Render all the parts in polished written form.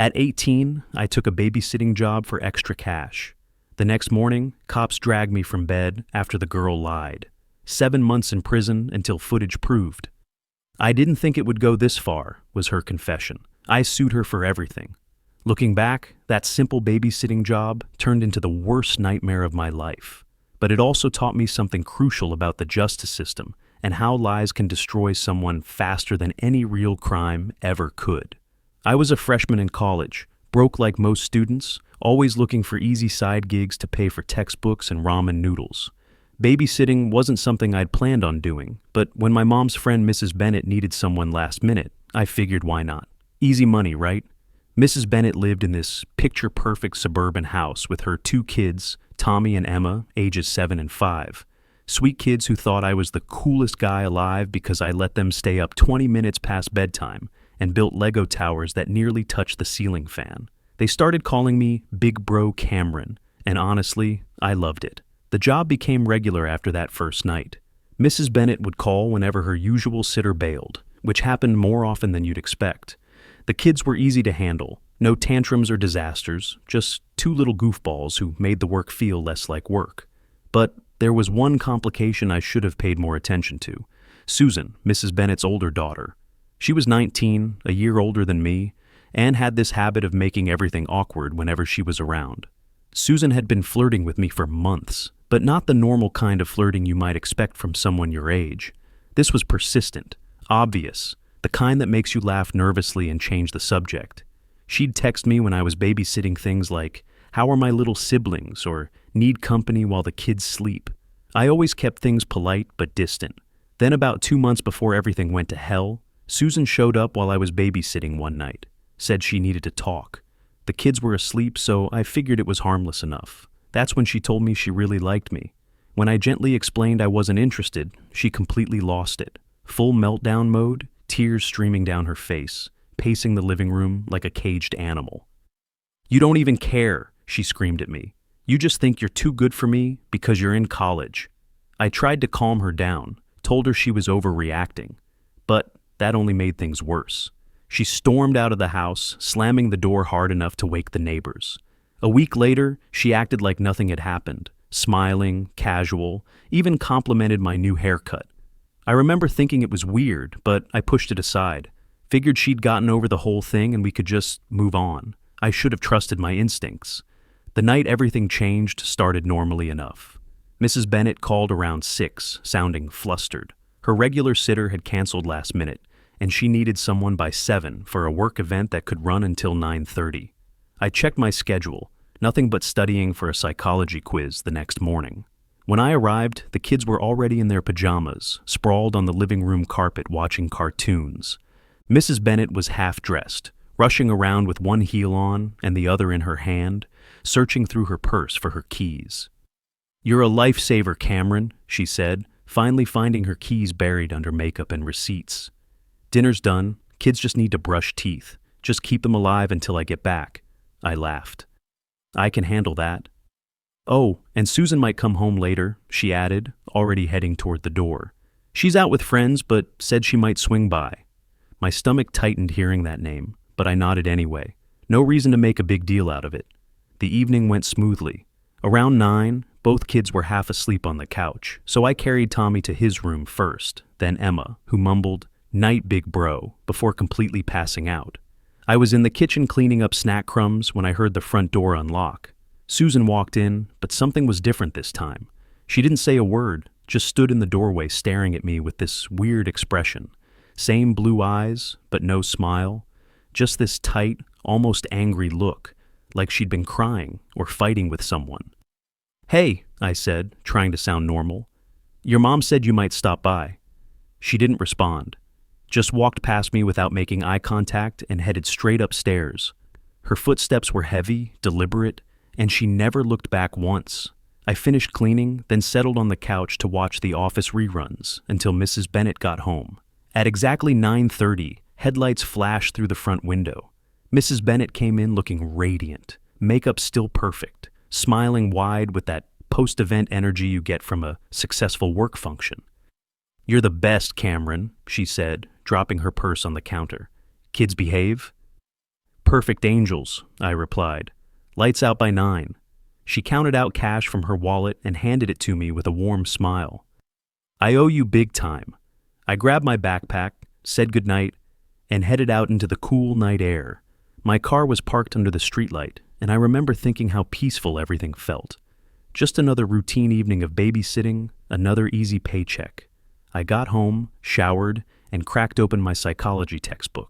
At 18, I took a babysitting job for extra cash. The next morning, cops dragged me from bed after the girl lied. 7 months in prison until footage proved. I didn't think it would go this far, was her confession. I sued her for everything. Looking back, that simple babysitting job turned into the worst nightmare of my life. But it also taught me something crucial about the justice system and how lies can destroy someone faster than any real crime ever could. I was a freshman in college, broke like most students, always looking for easy side gigs to pay for textbooks and ramen noodles. Babysitting wasn't something I'd planned on doing, but when my mom's friend Mrs. Bennett needed someone last minute, I figured why not. Easy money, right? Mrs. Bennett lived in this picture-perfect suburban house with her 2 kids, Tommy and Emma, ages 7 and 5. Sweet kids who thought I was the coolest guy alive because I let them stay up 20 minutes past bedtime and built Lego towers that nearly touched the ceiling fan. They started calling me Big Bro Cameron, and honestly, I loved it. The job became regular after that first night. Mrs. Bennett would call whenever her usual sitter bailed, which happened more often than you'd expect. The kids were easy to handle, no tantrums or disasters, just 2 little goofballs who made the work feel less like work. But there was one complication I should have paid more attention to. Susan, Mrs. Bennett's older daughter. She was 19, a year older than me, and had this habit of making everything awkward whenever she was around. Susan had been flirting with me for months, but not the normal kind of flirting you might expect from someone your age. This was persistent, obvious, the kind that makes you laugh nervously and change the subject. She'd text me when I was babysitting things like, "How are my little siblings?" or "Need company while the kids sleep." I always kept things polite but distant. Then about 2 months before everything went to hell, Susan showed up while I was babysitting one night, said she needed to talk. The kids were asleep, so I figured it was harmless enough. That's when she told me she really liked me. When I gently explained I wasn't interested, she completely lost it. Full meltdown mode, tears streaming down her face, pacing the living room like a caged animal. "You don't even care," she screamed at me. "You just think you're too good for me because you're in college." I tried to calm her down, told her she was overreacting, but that only made things worse. She stormed out of the house, slamming the door hard enough to wake the neighbors. A week later, she acted like nothing had happened, smiling, casual, even complimented my new haircut. I remember thinking it was weird, but I pushed it aside. Figured she'd gotten over the whole thing and we could just move on. I should have trusted my instincts. The night everything changed started normally enough. Mrs. Bennett called around 6, sounding flustered. Her regular sitter had canceled last minute, and she needed someone by 7 for a work event that could run until 9:30. I checked my schedule, nothing but studying for a psychology quiz the next morning. When I arrived, the kids were already in their pajamas, sprawled on the living room carpet watching cartoons. Mrs. Bennett was half-dressed, rushing around with one heel on and the other in her hand, searching through her purse for her keys. "You're a lifesaver, Cameron," she said, finally finding her keys buried under makeup and receipts. "Dinner's done. Kids just need to brush teeth. Just keep them alive until I get back." I laughed. "I can handle that." "Oh, and Susan might come home later," she added, already heading toward the door. "She's out with friends, but said she might swing by." My stomach tightened hearing that name, but I nodded anyway. No reason to make a big deal out of it. The evening went smoothly. Around 9, both kids were half asleep on the couch, so I carried Tommy to his room first, then Emma, who mumbled, "Night, big bro," before completely passing out. I was in the kitchen cleaning up snack crumbs when I heard the front door unlock. Susan walked in, but something was different this time. She didn't say a word, just stood in the doorway staring at me with this weird expression. Same blue eyes, but no smile. Just this tight, almost angry look, like she'd been crying or fighting with someone. "Hey," I said, trying to sound normal. "Your mom said you might stop by." She didn't respond, just walked past me without making eye contact and headed straight upstairs. Her footsteps were heavy, deliberate, and she never looked back once. I finished cleaning, then settled on the couch to watch the Office reruns until Mrs. Bennett got home. At exactly 9:30, headlights flashed through the front window. Mrs. Bennett came in looking radiant, makeup still perfect, smiling wide with that post-event energy you get from a successful work function. "You're the best, Cameron," she said, dropping her purse on the counter. "Kids behave?" Perfect angels, I replied. Lights out by 9. She counted out cash from her wallet and handed it to me with a warm smile. I owe you big time. I grabbed my backpack, said goodnight, and headed out into the cool night air. My car was parked under the streetlight, and I remember thinking how peaceful everything felt. Just another routine evening of babysitting, another easy paycheck. I got home, showered, and cracked open my psychology textbook.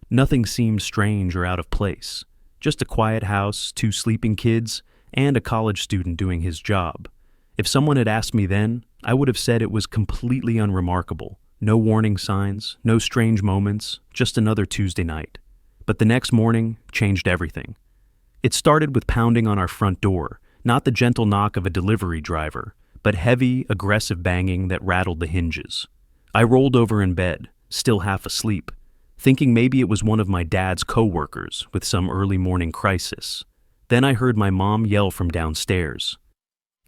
Nothing seemed strange or out of place. Just a quiet house, 2 sleeping kids, and a college student doing his job. If someone had asked me then, I would have said it was completely unremarkable. No warning signs, no strange moments, just another Tuesday night. But the next morning changed everything. It started with pounding on our front door, not the gentle knock of a delivery driver, but heavy, aggressive banging that rattled the hinges. I rolled over in bed, still half asleep, thinking maybe it was one of my dad's co-workers with some early morning crisis. Then I heard my mom yell from downstairs.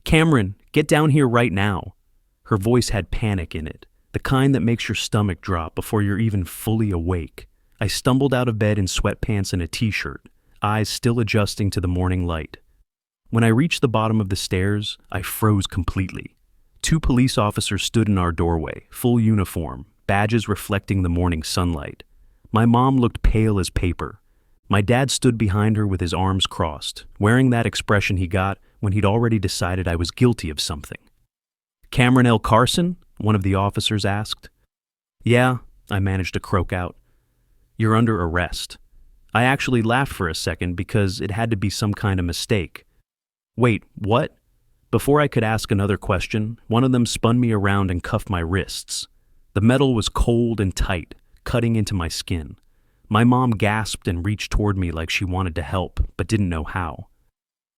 "Cameron, get down here right now." Her voice had panic in it, the kind that makes your stomach drop before you're even fully awake. I stumbled out of bed in sweatpants and a t-shirt, eyes still adjusting to the morning light. When I reached the bottom of the stairs, I froze completely. 2 police officers stood in our doorway, full uniform, badges reflecting the morning sunlight. My mom looked pale as paper. My dad stood behind her with his arms crossed, wearing that expression he got when he'd already decided I was guilty of something. "Cameron L. Carson?" one of the officers asked. "Yeah," I managed to croak out. "You're under arrest." I actually laughed for a second because it had to be some kind of mistake. "Wait, what?" Before I could ask another question, one of them spun me around and cuffed my wrists. The metal was cold and tight, cutting into my skin. My mom gasped and reached toward me like she wanted to help, but didn't know how.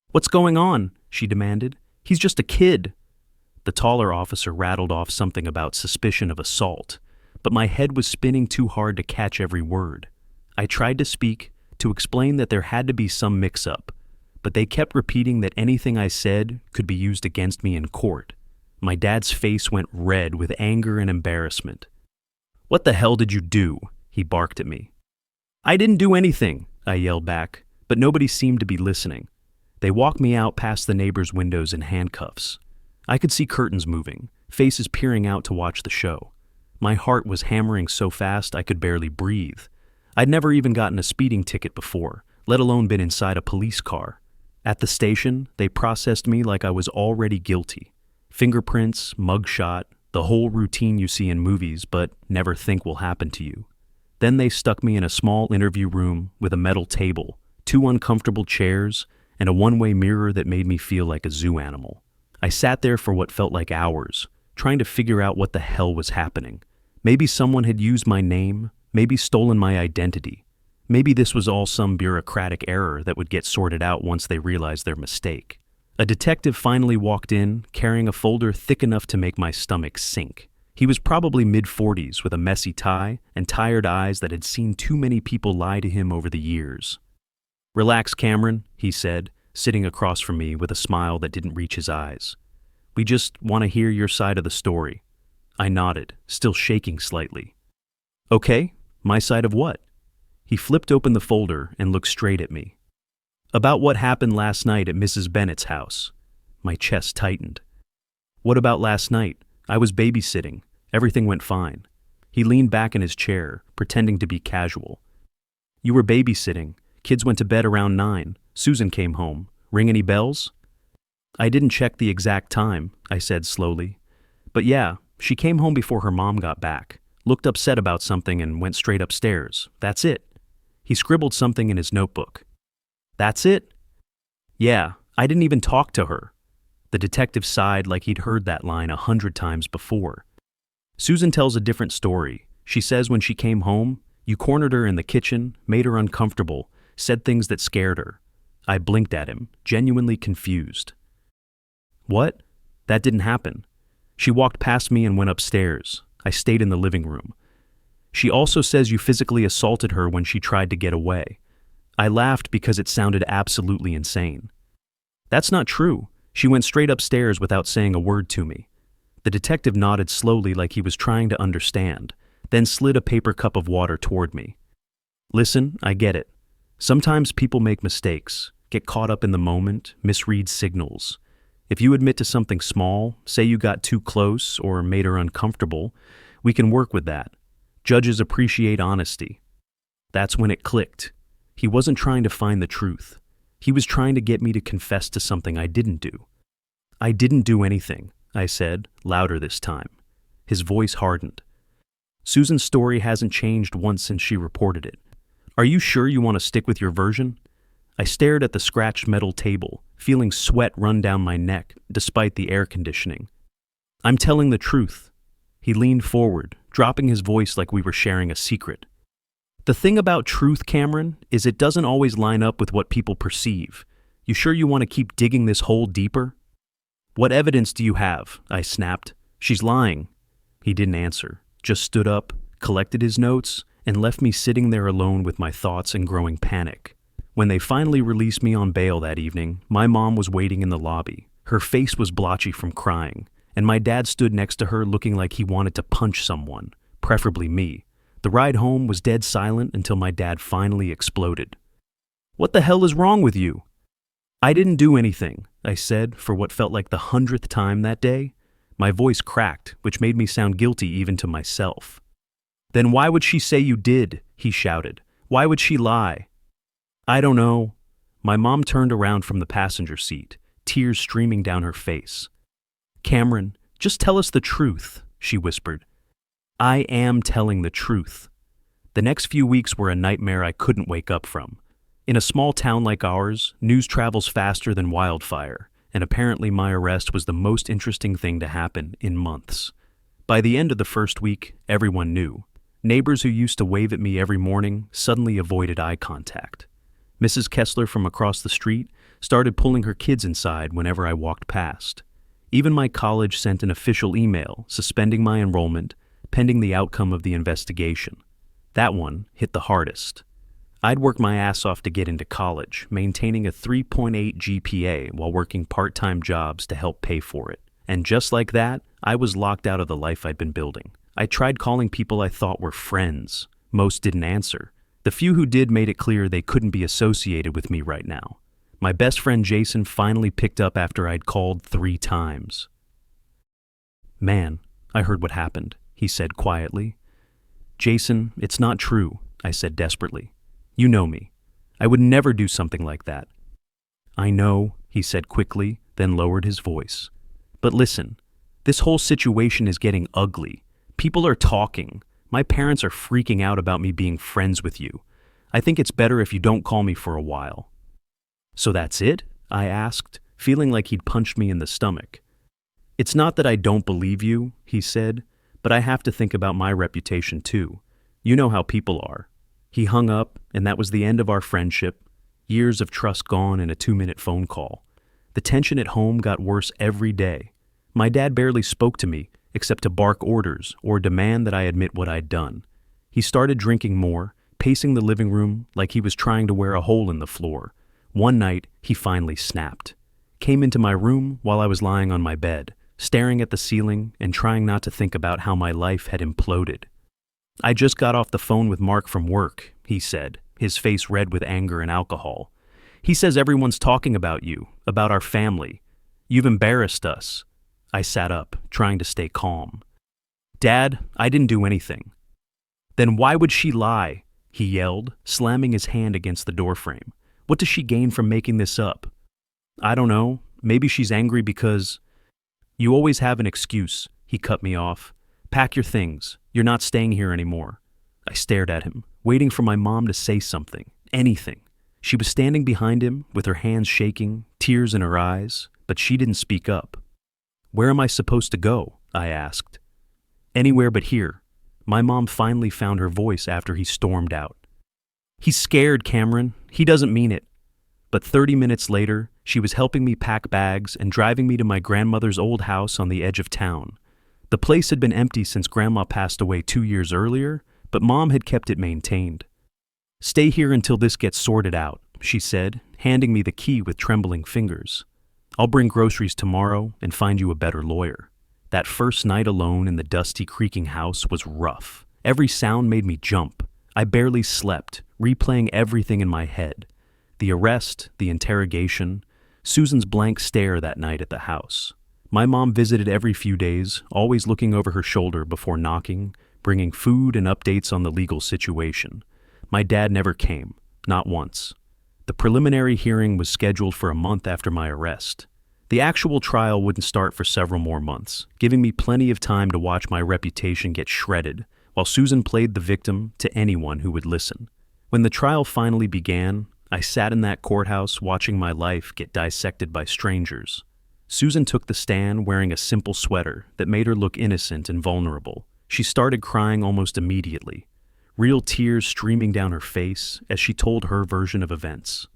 "What's going on?" she demanded. "He's just a kid." The taller officer rattled off something about suspicion of assault, but my head was spinning too hard to catch every word. I tried to speak, to explain that there had to be some mix-up, but they kept repeating that anything I said could be used against me in court. My dad's face went red with anger and embarrassment. "What the hell did you do?" he barked at me. "I didn't do anything," I yelled back, but nobody seemed to be listening. They walked me out past the neighbors' windows in handcuffs. I could see curtains moving, faces peering out to watch the show. My heart was hammering so fast I could barely breathe. I'd never even gotten a speeding ticket before, let alone been inside a police car. At the station, they processed me like I was already guilty. Fingerprints, mugshot, the whole routine you see in movies but never think will happen to you. Then they stuck me in a small interview room with a metal table, 2 uncomfortable chairs, and a one-way mirror that made me feel like a zoo animal. I sat there for what felt like hours, trying to figure out what the hell was happening. Maybe someone had used my name, maybe stolen my identity. Maybe this was all some bureaucratic error that would get sorted out once they realized their mistake. A detective finally walked in, carrying a folder thick enough to make my stomach sink. He was probably mid-40s with a messy tie and tired eyes that had seen too many people lie to him over the years. "Relax, Cameron," he said, sitting across from me with a smile that didn't reach his eyes. "We just want to hear your side of the story." I nodded, still shaking slightly. "Okay, my side of what?" He flipped open the folder and looked straight at me. "About what happened last night at Mrs. Bennett's house." My chest tightened. "What about last night? I was babysitting. Everything went fine." He leaned back in his chair, pretending to be casual. "You were babysitting. Kids went to bed around 9. Susan came home. Ring any bells?" "I didn't check the exact time," I said slowly. "But yeah, she came home before her mom got back, looked upset about something and went straight upstairs. That's it." He scribbled something in his notebook. "That's it?" "Yeah, I didn't even talk to her." The detective sighed like he'd heard that line 100 times before. "Susan tells a different story. She says when she came home, you cornered her in the kitchen, made her uncomfortable, said things that scared her." I blinked at him, genuinely confused. "What? That didn't happen. She walked past me and went upstairs. I stayed in the living room. She also says you physically assaulted her when she tried to get away." I laughed because it sounded absolutely insane. "That's not true. She went straight upstairs without saying a word to me." The detective nodded slowly like he was trying to understand, then slid a paper cup of water toward me. "Listen, I get it. Sometimes people make mistakes, get caught up in the moment, misread signals. If you admit to something small, say you got too close or made her uncomfortable, we can work with that. Judges appreciate honesty. That's when it clicked. He wasn't trying to find the truth. He was trying to get me to confess to something I didn't do. I didn't do anything, I said, louder this time. His voice hardened. Susan's story hasn't changed once since she reported it. Are you sure you want to stick with your version? I stared at the scratched metal table, feeling sweat run down my neck despite the air conditioning. I'm telling the truth. He leaned forward, dropping his voice like we were sharing a secret. The thing about truth, Cameron, is it doesn't always line up with what people perceive. You sure you want to keep digging this hole deeper? What evidence do you have? I snapped. She's lying. He didn't answer, just stood up, collected his notes, and left me sitting there alone with my thoughts and growing panic. When they finally released me on bail that evening, my mom was waiting in the lobby. Her face was blotchy from crying, and my dad stood next to her looking like he wanted to punch someone, preferably me. The ride home was dead silent until my dad finally exploded. What the hell is wrong with you? I didn't do anything, I said for what felt like the 100th time that day. My voice cracked, which made me sound guilty even to myself. Then why would she say you did? He shouted. Why would she lie? I don't know. My mom turned around from the passenger seat, tears streaming down her face. Cameron, just tell us the truth, she whispered. I am telling the truth. The next few weeks were a nightmare I couldn't wake up from. In a small town like ours, news travels faster than wildfire, and apparently my arrest was the most interesting thing to happen in months. By the end of the first week, everyone knew. Neighbors who used to wave at me every morning suddenly avoided eye contact. Mrs. Kessler from across the street started pulling her kids inside whenever I walked past. Even my college sent an official email suspending my enrollment pending the outcome of the investigation. That one hit the hardest. I'd worked my ass off to get into college, maintaining a 3.8 GPA while working part-time jobs to help pay for it. And just like that, I was locked out of the life I'd been building. I tried calling people I thought were friends. Most didn't answer. The few who did made it clear they couldn't be associated with me right now. My best friend Jason finally picked up after I'd called 3 times. Man, I heard what happened, he said quietly. Jason, it's not true, I said desperately. You know me. I would never do something like that. I know, he said quickly, then lowered his voice. But listen, this whole situation is getting ugly. People are talking. My parents are freaking out about me being friends with you. I think it's better if you don't call me for a while. So that's it? I asked, feeling like he'd punched me in the stomach. It's not that I don't believe you, he said, but I have to think about my reputation too. You know how people are. He hung up, and that was the end of our friendship. Years of trust gone in a 2-minute phone call. The tension at home got worse every day. My dad barely spoke to me, except to bark orders or demand that I admit what I'd done. He started drinking more, pacing the living room like he was trying to wear a hole in the floor. One night, he finally snapped. Came into my room while I was lying on my bed, staring at the ceiling and trying not to think about how my life had imploded. I just got off the phone with Mark from work, he said, his face red with anger and alcohol. He says everyone's talking about you, about our family. You've embarrassed us. I sat up, trying to stay calm. Dad, I didn't do anything. Then why would she lie? He yelled, slamming his hand against the doorframe. What does she gain from making this up? I don't know. Maybe she's angry because... You always have an excuse, he cut me off. Pack your things. You're not staying here anymore. I stared at him, waiting for my mom to say something, anything. She was standing behind him, with her hands shaking, tears in her eyes, but she didn't speak up. Where am I supposed to go? I asked. Anywhere but here. My mom finally found her voice after he stormed out. He's scared, Cameron. He doesn't mean it. But 30 minutes later, she was helping me pack bags and driving me to my grandmother's old house on the edge of town. The place had been empty since Grandma passed away 2 years earlier, but Mom had kept it maintained. Stay here until this gets sorted out, she said, handing me the key with trembling fingers. I'll bring groceries tomorrow and find you a better lawyer. That first night alone in the dusty, creaking house was rough. Every sound made me jump. I barely slept, replaying everything in my head. The arrest, the interrogation, Susan's blank stare that night at the house. My mom visited every few days, always looking over her shoulder before knocking, bringing food and updates on the legal situation. My dad never came, not once. The preliminary hearing was scheduled for a month after my arrest. The actual trial wouldn't start for several more months, giving me plenty of time to watch my reputation get shredded, while Susan played the victim to anyone who would listen. When the trial finally began, I sat in that courthouse watching my life get dissected by strangers. Susan took the stand wearing a simple sweater that made her look innocent and vulnerable. She started crying almost immediately, real tears streaming down her face as she told her version of events.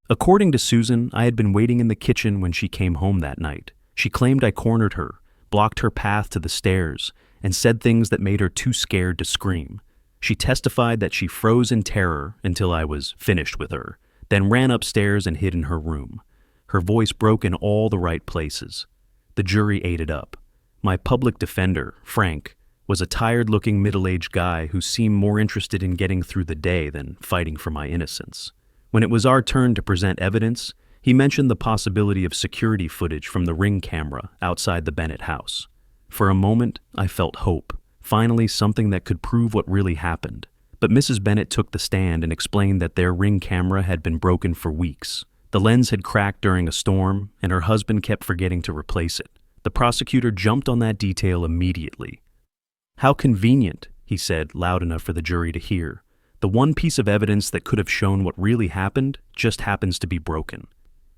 According to Susan, I had been waiting in the kitchen when she came home that night. She claimed I cornered her, blocked her path to the stairs, and said things that made her too scared to scream. She testified that she froze in terror until I was finished with her, then ran upstairs and hid in her room. Her voice broke in all the right places. The jury ate it up. My public defender, Frank, was a tired-looking middle-aged guy who seemed more interested in getting through the day than fighting for my innocence. When it was our turn to present evidence, he mentioned the possibility of security footage from the Ring camera outside the Bennett house. For a moment, I felt hope, finally something that could prove what really happened. But Mrs. Bennett took the stand and explained that their Ring camera had been broken for weeks. The lens had cracked during a storm, and her husband kept forgetting to replace it. The prosecutor jumped on that detail immediately. "How convenient," he said, loud enough for the jury to hear. "The one piece of evidence that could have shown what really happened just happens to be broken."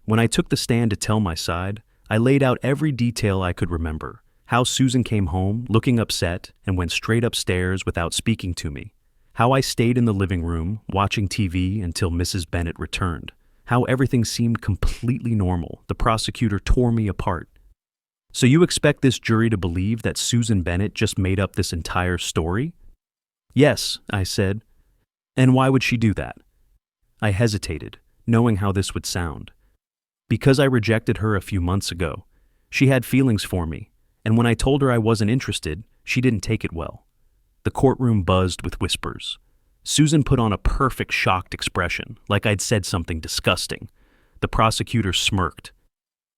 When I took the stand to tell my side, I laid out every detail I could remember. How Susan came home, looking upset, and went straight upstairs without speaking to me. How I stayed in the living room, watching TV until Mrs. Bennett returned. How everything seemed completely normal. The prosecutor tore me apart. "So you expect this jury to believe that Susan Bennett just made up this entire story?" "Yes," I said. "And why would she do that?" I hesitated, knowing how this would sound. "Because I rejected her a few months ago. She had feelings for me, and when I told her I wasn't interested, she didn't take it well." The courtroom buzzed with whispers. Susan put on a perfect shocked expression, like I'd said something disgusting. The prosecutor smirked.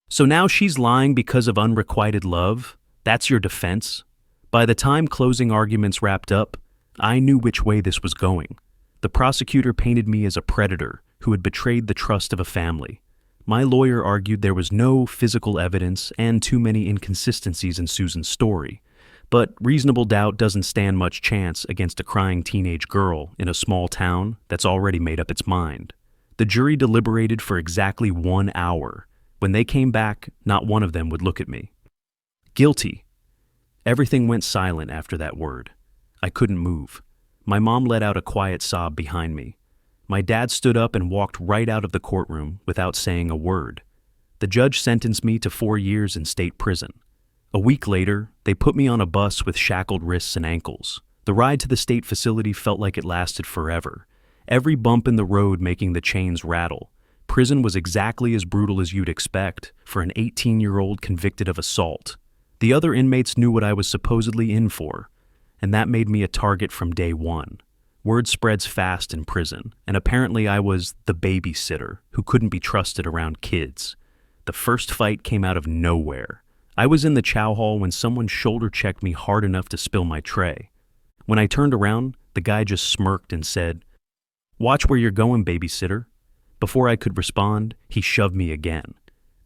"So now she's lying because of unrequited love? That's your defense?" By the time closing arguments wrapped up, I knew which way this was going. The prosecutor painted me as a predator who had betrayed the trust of a family. My lawyer argued there was no physical evidence and too many inconsistencies in Susan's story. But reasonable doubt doesn't stand much chance against a crying teenage girl in a small town that's already made up its mind. The jury deliberated for exactly 1 hour. When they came back, not one of them would look at me. "Guilty." Everything went silent after that word. I couldn't move. My mom let out a quiet sob behind me. My dad stood up and walked right out of the courtroom without saying a word. The judge sentenced me to 4 years in state prison. A week later, they put me on a bus with shackled wrists and ankles. The ride to the state facility felt like it lasted forever. Every bump in the road making the chains rattle. Prison was exactly as brutal as you'd expect for an 18-year-old convicted of assault. The other inmates knew what I was supposedly in for, and that made me a target from day one. Word spreads fast in prison, and apparently I was the babysitter who couldn't be trusted around kids. The first fight came out of nowhere. I was in the chow hall when someone shoulder-checked me hard enough to spill my tray. When I turned around, the guy just smirked and said, "Watch where you're going, babysitter." Before I could respond, he shoved me again.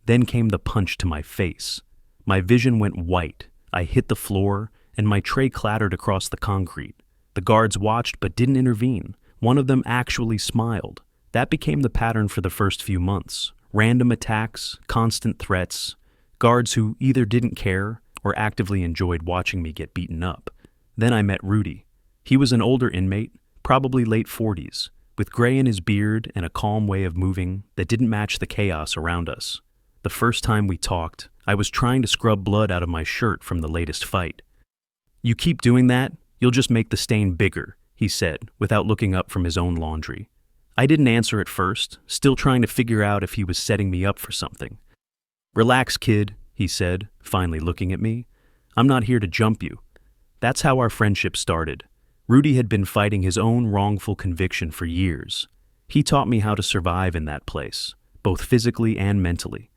Then came the punch to my face. My vision went white. I hit the floor, and my tray clattered across the concrete. The guards watched but didn't intervene. One of them actually smiled. That became the pattern for the first few months. Random attacks, constant threats, guards who either didn't care or actively enjoyed watching me get beaten up. Then I met Rudy. He was an older inmate, probably late 40s, with gray in his beard and a calm way of moving that didn't match the chaos around us. The first time we talked, I was trying to scrub blood out of my shirt from the latest fight. "You keep doing that, you'll just make the stain bigger," he said, without looking up from his own laundry. I didn't answer at first, still trying to figure out if he was setting me up for something. "Relax, kid," he said, finally looking at me. "I'm not here to jump you." That's how our friendship started. Rudy had been fighting his own wrongful conviction for years. He taught me how to survive in that place, both physically and mentally.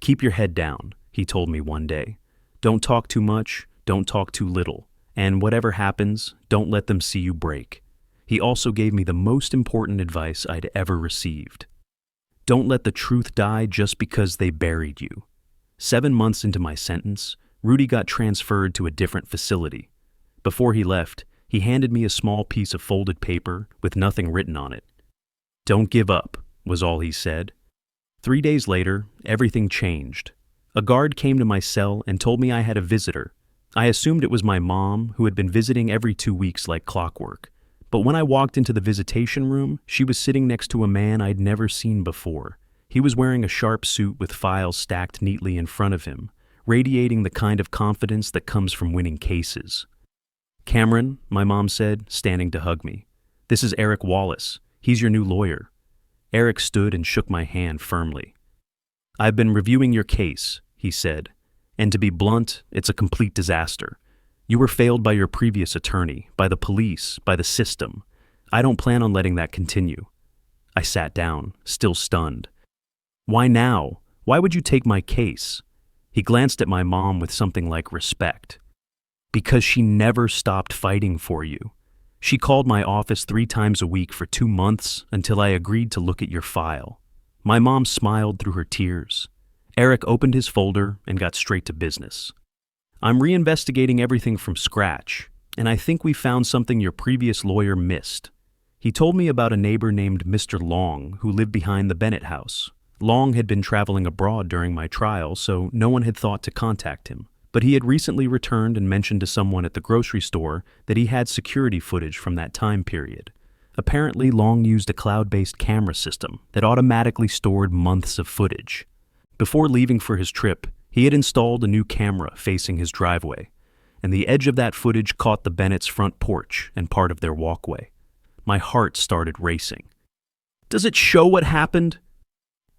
Keep your head down, he told me one day. Don't talk too much, don't talk too little, and whatever happens, don't let them see you break. He also gave me the most important advice I'd ever received. Don't let the truth die just because they buried you. 7 months into my sentence, Rudy got transferred to a different facility. Before he left, he handed me a small piece of folded paper with nothing written on it. "Don't give up," was all he said. 3 days later, everything changed. A guard came to my cell and told me I had a visitor. I assumed it was my mom, who had been visiting every 2 weeks like clockwork. But when I walked into the visitation room, she was sitting next to a man I'd never seen before. He was wearing a sharp suit with files stacked neatly in front of him, radiating the kind of confidence that comes from winning cases. "Cameron," my mom said, standing to hug me. "This is Eric Wallace. He's your new lawyer." Eric stood and shook my hand firmly. "I've been reviewing your case," he said, "and to be blunt, it's a complete disaster. You were failed by your previous attorney, by the police, by the system. I don't plan on letting that continue." I sat down, still stunned. "Why now? Why would you take my case?" He glanced at my mom with something like respect. "Because she never stopped fighting for you. She called my office 3 times a week for 2 months until I agreed to look at your file." My mom smiled through her tears. Eric opened his folder and got straight to business. "I'm reinvestigating everything from scratch, and I think we found something your previous lawyer missed." He told me about a neighbor named Mr. Long who lived behind the Bennett house. Long had been traveling abroad during my trial, so no one had thought to contact him. But he had recently returned and mentioned to someone at the grocery store that he had security footage from that time period. Apparently, Long used a cloud-based camera system that automatically stored months of footage. Before leaving for his trip, he had installed a new camera facing his driveway, and the edge of that footage caught the Bennett's front porch and part of their walkway. My heart started racing. "Does it show what happened?"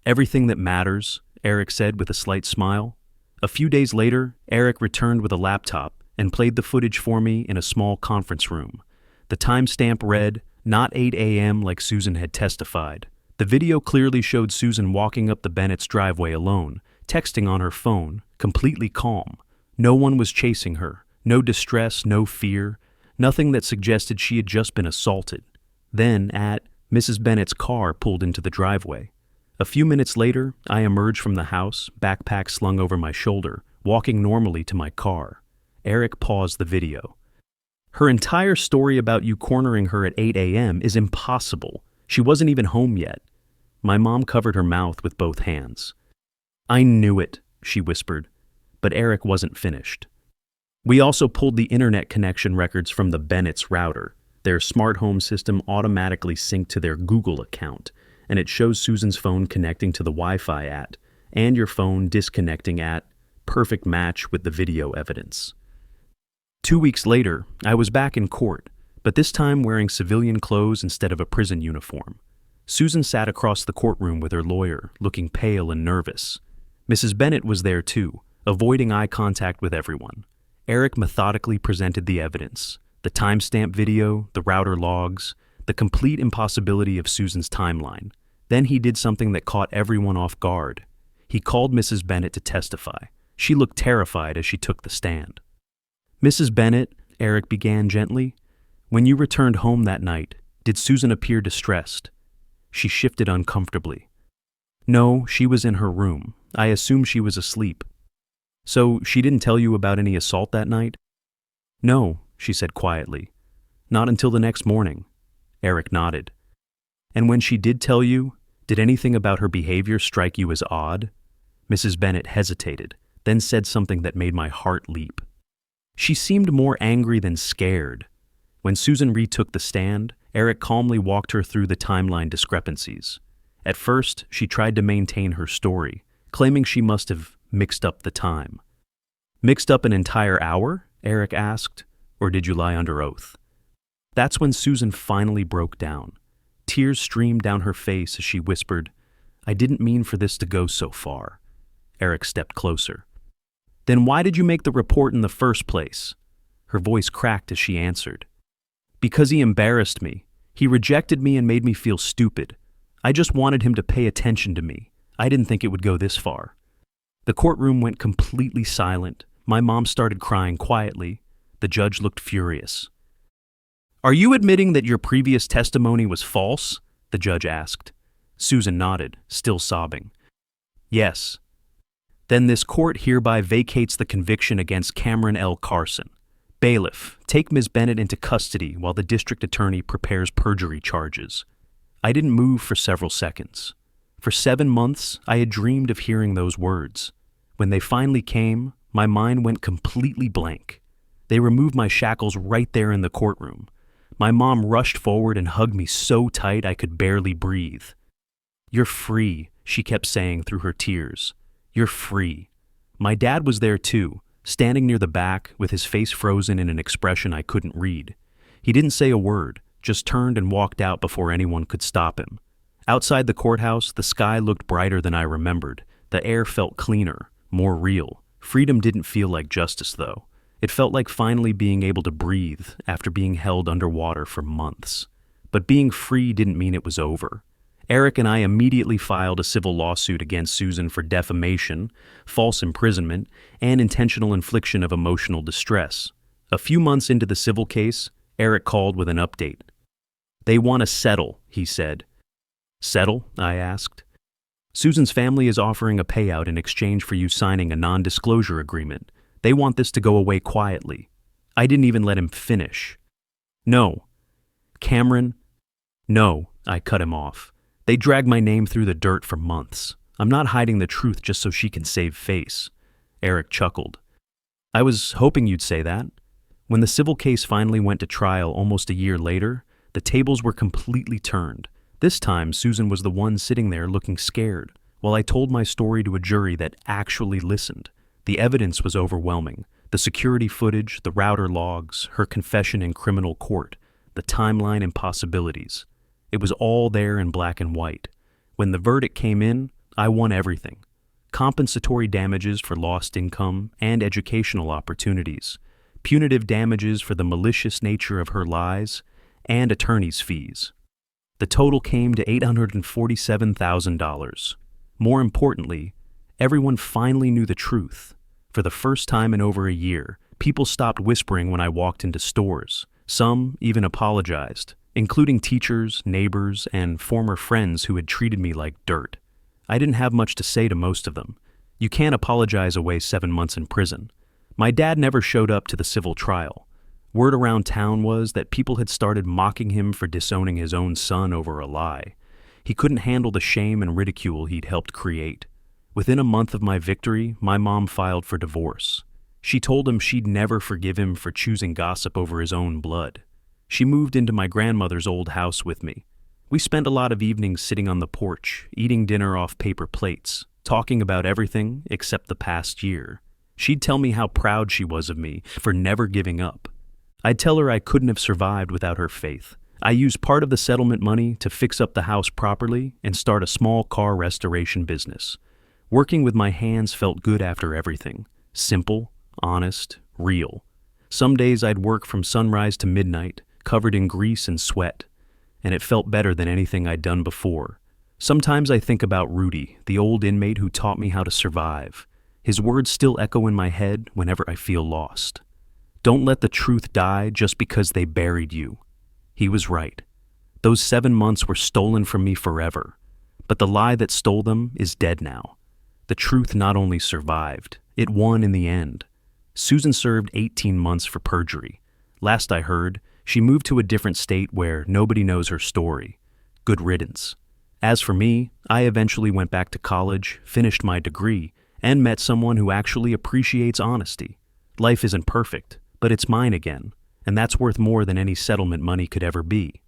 "Everything that matters," Eric said with a slight smile. A few days later, Eric returned with a laptop and played the footage for me in a small conference room. The timestamp read, not 8 a.m. like Susan had testified. The video clearly showed Susan walking up the Bennett's driveway alone, texting on her phone, completely calm. No one was chasing her, no distress, no fear, nothing that suggested she had just been assaulted. Then, Mrs. Bennett's car pulled into the driveway. A few minutes later, I emerged from the house, backpack slung over my shoulder, walking normally to my car. Eric paused the video. "Her entire story about you cornering her at 8 a.m. is impossible. She wasn't even home yet." My mom covered her mouth with both hands. "I knew it," she whispered, but Eric wasn't finished. "We also pulled the internet connection records from the Bennett's router. Their smart home system automatically synced to their Google account, and it shows Susan's phone connecting to the Wi-Fi at, and your phone disconnecting at, perfect match with the video evidence." 2 weeks later, I was back in court, but this time wearing civilian clothes instead of a prison uniform. Susan sat across the courtroom with her lawyer, looking pale and nervous. Mrs. Bennett was there too, avoiding eye contact with everyone. Eric methodically presented the evidence, the timestamp video, the router logs, the complete impossibility of Susan's timeline. Then he did something that caught everyone off guard. He called Mrs. Bennett to testify. She looked terrified as she took the stand. "Mrs. Bennett," Eric began gently, "when you returned home that night, did Susan appear distressed?" She shifted uncomfortably. "No, she was in her room. I assumed she was asleep." "So she didn't tell you about any assault that night?" "No," she said quietly. "Not until the next morning." Eric nodded. "And when she did tell you, did anything about her behavior strike you as odd?" Mrs. Bennett hesitated, then said something that made my heart leap. She seemed more angry than scared. When Susan retook the stand, Eric calmly walked her through the timeline discrepancies. At first, she tried to maintain her story, claiming she must have mixed up the time. "Mixed up an entire hour?" Eric asked. "Or did you lie under oath?" That's when Susan finally broke down. Tears streamed down her face as she whispered, "I didn't mean for this to go so far." Eric stepped closer. "Then why did you make the report in the first place?" Her voice cracked as she answered, Because he embarrassed me. He rejected me and made me feel stupid. I just wanted him to pay attention to me. I didn't think it would go this far. The courtroom went completely silent. My mom started crying quietly. The judge looked furious. "Are you admitting that your previous testimony was false?" the judge asked. Susan nodded, still sobbing. "Yes." "Then this court hereby vacates the conviction against Cameron L. Carson. Bailiff, take Ms. Bennett into custody while the district attorney prepares perjury charges." I didn't move for several seconds. For 7 months, I had dreamed of hearing those words. When they finally came, my mind went completely blank. They removed my shackles right there in the courtroom. My mom rushed forward and hugged me so tight I could barely breathe. "You're free," she kept saying through her tears. "You're free." My dad was there too, standing near the back with his face frozen in an expression I couldn't read. He didn't say a word, just turned and walked out before anyone could stop him. Outside the courthouse, the sky looked brighter than I remembered. The air felt cleaner, more real. Freedom didn't feel like justice, though. It felt like finally being able to breathe after being held underwater for months. But being free didn't mean it was over. Eric and I immediately filed a civil lawsuit against Susan for defamation, false imprisonment, and intentional infliction of emotional distress. A few months into the civil case, Eric called with an update. "They want to settle," he said. "Settle?" I asked. "Susan's family is offering a payout in exchange for you signing a non-disclosure agreement. They want this to go away quietly." I didn't even let him finish. "No." "Cameron?" "No," I cut him off. "They dragged my name through the dirt for months. I'm not hiding the truth just so she can save face." Eric chuckled. "I was hoping you'd say that." When the civil case finally went to trial almost a year later, the tables were completely turned. This time, Susan was the one sitting there looking scared, while I told my story to a jury that actually listened. The evidence was overwhelming. The security footage, the router logs, her confession in criminal court, the timeline and possibilities. It was all there in black and white. When the verdict came in, I won everything. Compensatory damages for lost income and educational opportunities, punitive damages for the malicious nature of her lies, and attorney's fees. The total came to $847,000. More importantly, everyone finally knew the truth. For the first time in over a year, people stopped whispering when I walked into stores. Some even apologized, including teachers, neighbors, and former friends who had treated me like dirt. I didn't have much to say to most of them. You can't apologize away 7 months in prison. My dad never showed up to the civil trial. Word around town was that people had started mocking him for disowning his own son over a lie. He couldn't handle the shame and ridicule he'd helped create. Within a month of my victory, my mom filed for divorce. She told him she'd never forgive him for choosing gossip over his own blood. She moved into my grandmother's old house with me. We spent a lot of evenings sitting on the porch, eating dinner off paper plates, talking about everything except the past year. She'd tell me how proud she was of me for never giving up. I'd tell her I couldn't have survived without her faith. I used part of the settlement money to fix up the house properly and start a small car restoration business. Working with my hands felt good after everything. Simple, honest, real. Some days I'd work from sunrise to midnight, covered in grease and sweat, and it felt better than anything I'd done before. Sometimes I think about Rudy, the old inmate who taught me how to survive. His words still echo in my head whenever I feel lost. Don't let the truth die just because they buried you. He was right. Those 7 months were stolen from me forever, but the lie that stole them is dead now. The truth not only survived, it won in the end. Susan served 18 months for perjury. Last I heard, she moved to a different state where nobody knows her story. Good riddance. As for me, I eventually went back to college, finished my degree, and met someone who actually appreciates honesty. Life isn't perfect, but it's mine again, and that's worth more than any settlement money could ever be.